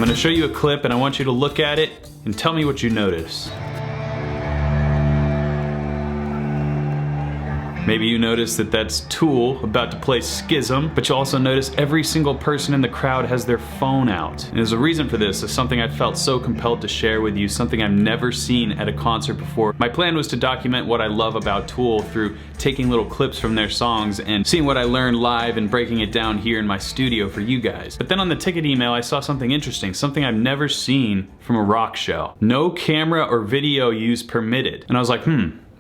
gonna show you a clip and I want you to look at it and tell me what you notice. Maybe you notice that that's Tool about to play Schism, but you also notice every single person in the crowd has their phone out. And there's a reason for this. It's something I felt so compelled to share with you, something I've never seen at a concert before. My plan was to document what I love about Tool through taking little clips from their songs and seeing what I learned live and breaking it down here in my studio for you guys. But then on the ticket email, I saw something interesting, something I've never seen from a rock show. No camera or video use permitted. And I was like,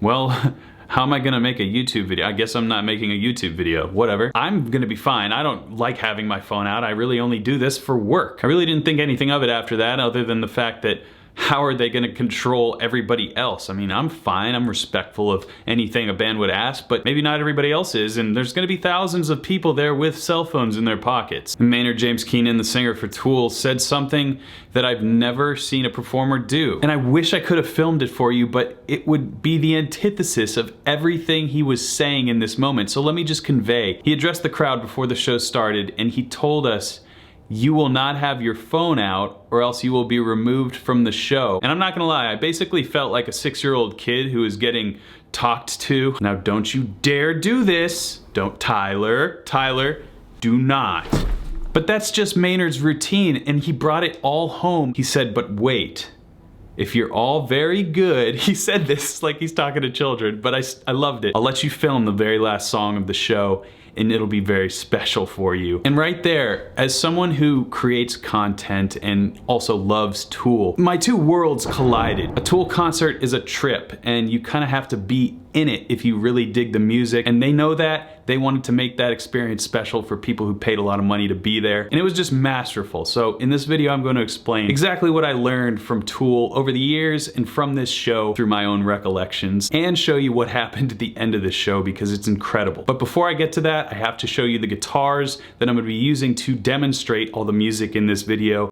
well, how am I gonna make a YouTube video? I guess I'm not making a YouTube video, whatever. I'm gonna be fine. I don't like having my phone out. I really only do this for work. I really didn't think anything of it after that, other than the fact that how are they gonna control everybody else? I mean, I'm fine, I'm respectful of anything a band would ask, but maybe not everybody else is, and there's gonna be thousands of people there with cell phones in their pockets. And Maynard James Keenan, the singer for Tool, said something that I've never seen a performer do. And I wish I could have filmed it for you, but it would be the antithesis of everything he was saying in this moment. So let me just convey. He addressed the crowd before the show started, and he told us, you will not have your phone out or else you will be removed from the show. And I'm not gonna lie, I basically felt like a 6-year-old kid who is getting talked to. Now don't you dare do this. Don't, Tyler, do not. But that's just Maynard's routine, and he brought it all home. He said, but wait, if you're all very good, he said this like he's talking to children, but I loved it. I'll let you film the very last song of the show, and it'll be very special for you. And right there, as someone who creates content and also loves Tool, my two worlds collided. A Tool concert is a trip, and you kind of have to be in it if you really dig the music, and they know that. They wanted to make that experience special for people who paid a lot of money to be there, and it was just masterful. So in this video, I'm going to explain exactly what I learned from Tool over the years and from this show through my own recollections, and show you what happened at the end of the show because it's incredible. But before I get to that, I have to show you the guitars that I'm going to be using to demonstrate all the music in this video.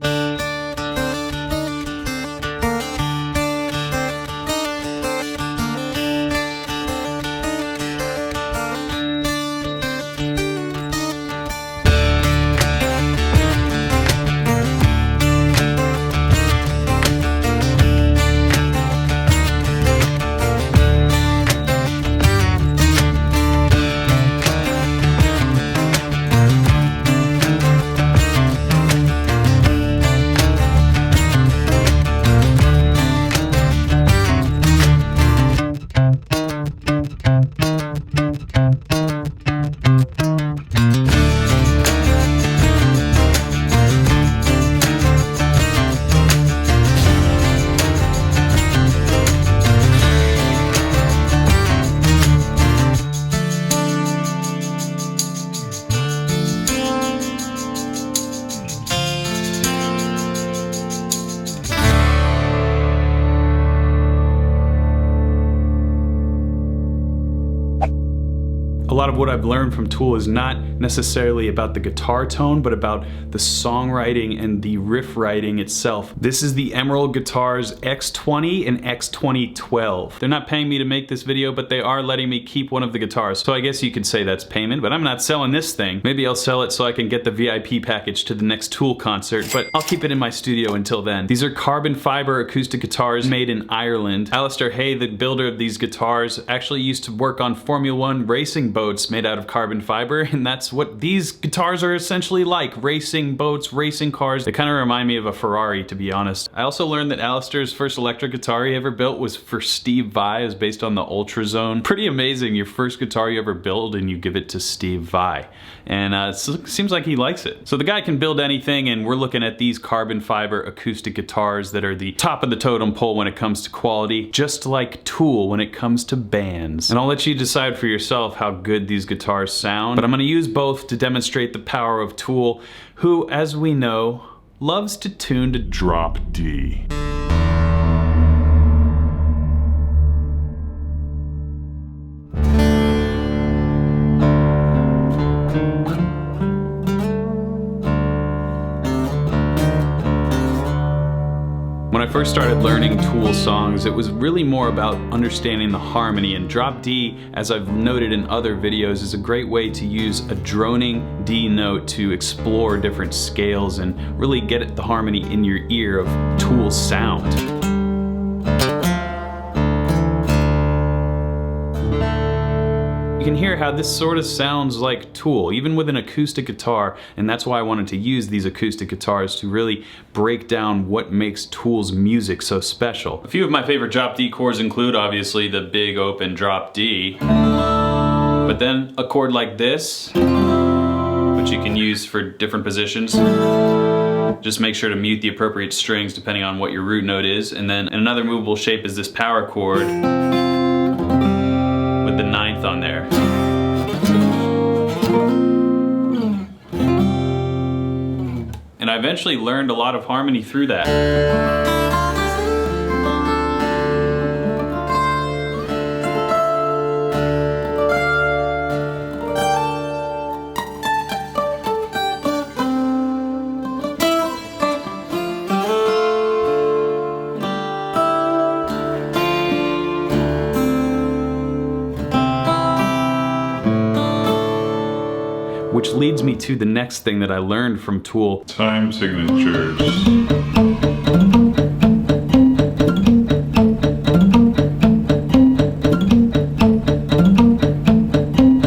A lot of what I've learned from Tool is not necessarily about the guitar tone, but about the songwriting and the riff writing itself. This is the Emerald Guitars X20 and X2012. They're not paying me to make this video, but they are letting me keep one of the guitars. So I guess you could say that's payment, but I'm not selling this thing. Maybe I'll sell it so I can get the VIP package to the next Tool concert, but I'll keep it in my studio until then. These are carbon fiber acoustic guitars made in Ireland. Alistair Hay, the builder of these guitars, actually used to work on Formula One racing boats made out of carbon fiber, and that's what these guitars are essentially like. Racing boats, racing cars. They kind of remind me of a Ferrari, to be honest. I also learned that Alistair's first electric guitar he ever built was for Steve Vai. It was based on the Ultrazone. Pretty amazing, your first guitar you ever build and you give it to Steve Vai. And it seems like he likes it. So the guy can build anything, and we're looking at these carbon fiber acoustic guitars that are the top of the totem pole when it comes to quality, just like Tool when it comes to bands. And I'll let you decide for yourself how good these guitars sound, but I'm gonna use both to demonstrate the power of Tool, who, as we know, loves to tune to drop D. When I first started learning Tool songs, it was really more about understanding the harmony, and drop D, as I've noted in other videos, is a great way to use a droning D note to explore different scales and really get the harmony in your ear of Tool's sound. You can hear how this sort of sounds like Tool, even with an acoustic guitar, and that's why I wanted to use these acoustic guitars to really break down what makes Tool's music so special. A few of my favorite drop D chords include, obviously, the big open drop D, but then a chord like this, which you can use for different positions. Just make sure to mute the appropriate strings depending on what your root note is, and then another movable shape is this power chord with the 9th on there. And I eventually learned a lot of harmony through that. Which leads me to the next thing that I learned from Tool. Time signatures.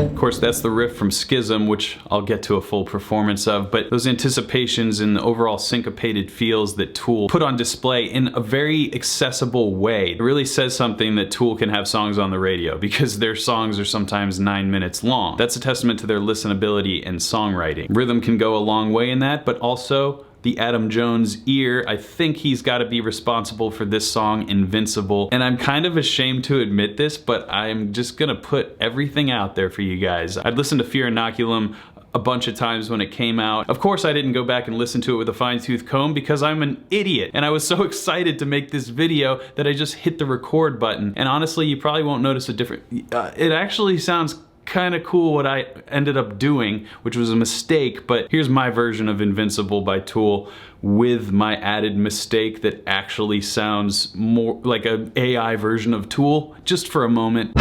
Of course, that's the riff from Schism, which I'll get to a full performance of, but those anticipations and the overall syncopated feels that Tool put on display in a very accessible way. It really says something that Tool can have songs on the radio, because their songs are sometimes 9 minutes long. That's a testament to their listenability and songwriting. Rhythm can go a long way in that, but also the Adam Jones ear. I think he's got to be responsible for this song, Invincible. And I'm kind of ashamed to admit this, but I'm just gonna put everything out there for you guys. I'd listened to Fear Inoculum a bunch of times when it came out. Of course, I didn't go back and listen to it with a fine-tooth comb because I'm an idiot, and I was so excited to make this video that I just hit the record button. And honestly, you probably won't notice a difference. It actually sounds kind of cool what I ended up doing, which was a mistake, but here's my version of Invincible by Tool with my added mistake that actually sounds more like an AI version of Tool, just for a moment.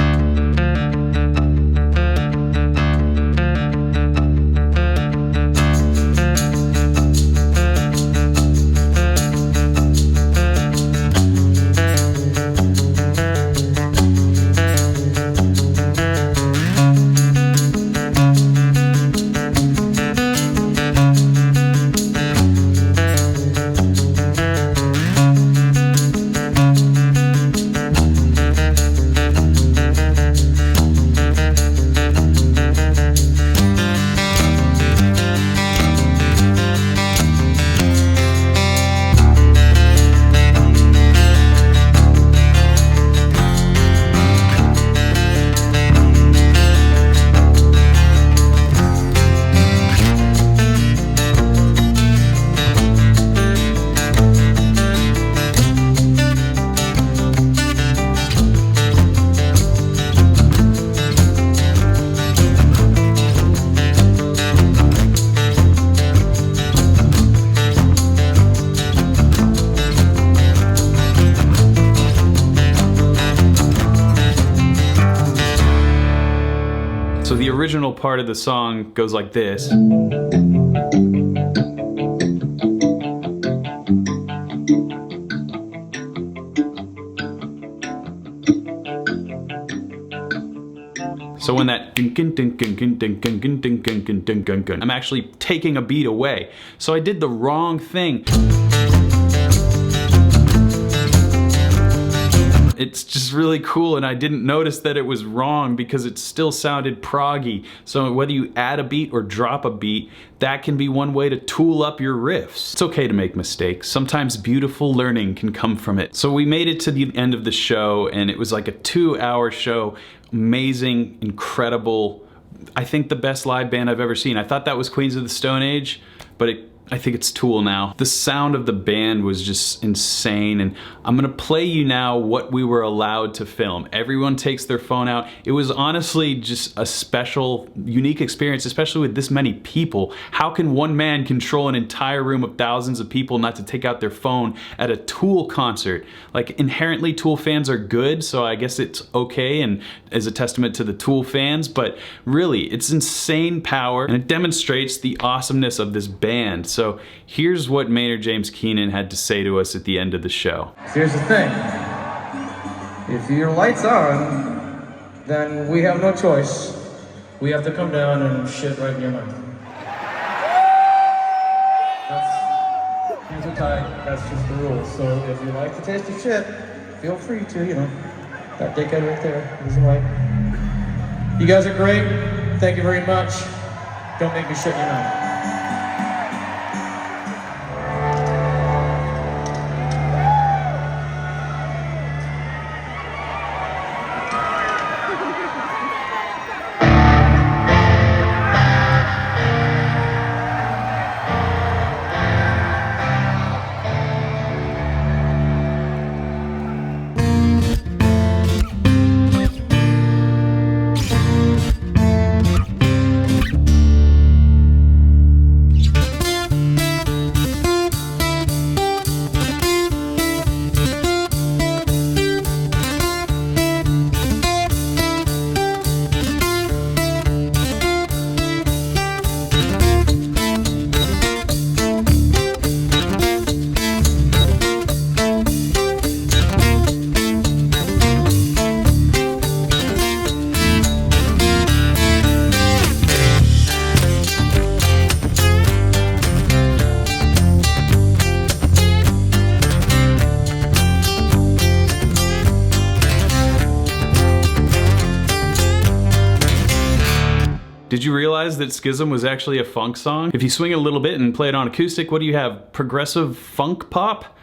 So the original part of the song goes like this. So when that I'm actually taking a beat away. So I did the wrong thing. It's just really cool, and I didn't notice that it was wrong because it still sounded proggy. So whether you add a beat or drop a beat, that can be one way to tool up your riffs. It's okay to make mistakes. Sometimes beautiful learning can come from it. So we made it to the end of the show, and it was like a 2-hour show. Amazing, incredible. I think the best live band I've ever seen. I thought that was Queens of the Stone Age, but I think it's Tool now. The sound of the band was just insane, and I'm gonna play you now what we were allowed to film. Everyone takes their phone out. It was honestly just a special, unique experience, especially with this many people. How can one man control an entire room of thousands of people not to take out their phone at a Tool concert? Like, inherently Tool fans are good, so I guess it's okay and is a testament to the Tool fans, but really, it's insane power, and it demonstrates the awesomeness of this band. So here's what Maynard James Keenan had to say to us at the end of the show. Here's the thing. If your light's on, then we have no choice. We have to come down and shit right in your mouth. Hands are tied. That's just the rules. So if you like the taste of shit, feel free to, that dickhead right there. He's right. You guys are great. Thank you very much. Don't make me shit in your mouth. Did you realize that Schism was actually a funk song? If you swing it a little bit and play it on acoustic, what do you have? Progressive funk pop?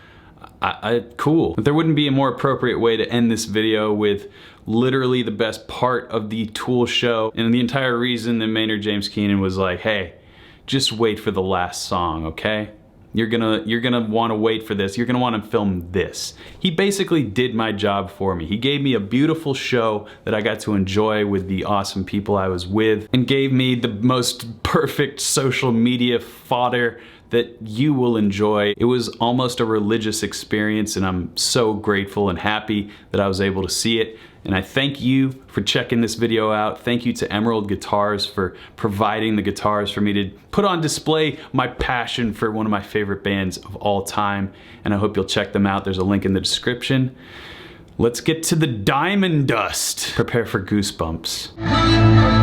Cool. But there wouldn't be a more appropriate way to end this video with literally the best part of the Tool show, and the entire reason that Maynard James Keenan was like, hey, just wait for the last song, okay? You're gonna want to wait for this. You're gonna want to film this. He basically did my job for me. He gave me a beautiful show that I got to enjoy with the awesome people I was with, and gave me the most perfect social media fodder that you will enjoy. It was almost a religious experience, and I'm so grateful and happy that I was able to see it. And I thank you for checking this video out. Thank you to Emerald Guitars for providing the guitars for me to put on display my passion for one of my favorite bands of all time. And I hope you'll check them out. There's a link in the description. Let's get to the diamond dust. Prepare for goosebumps.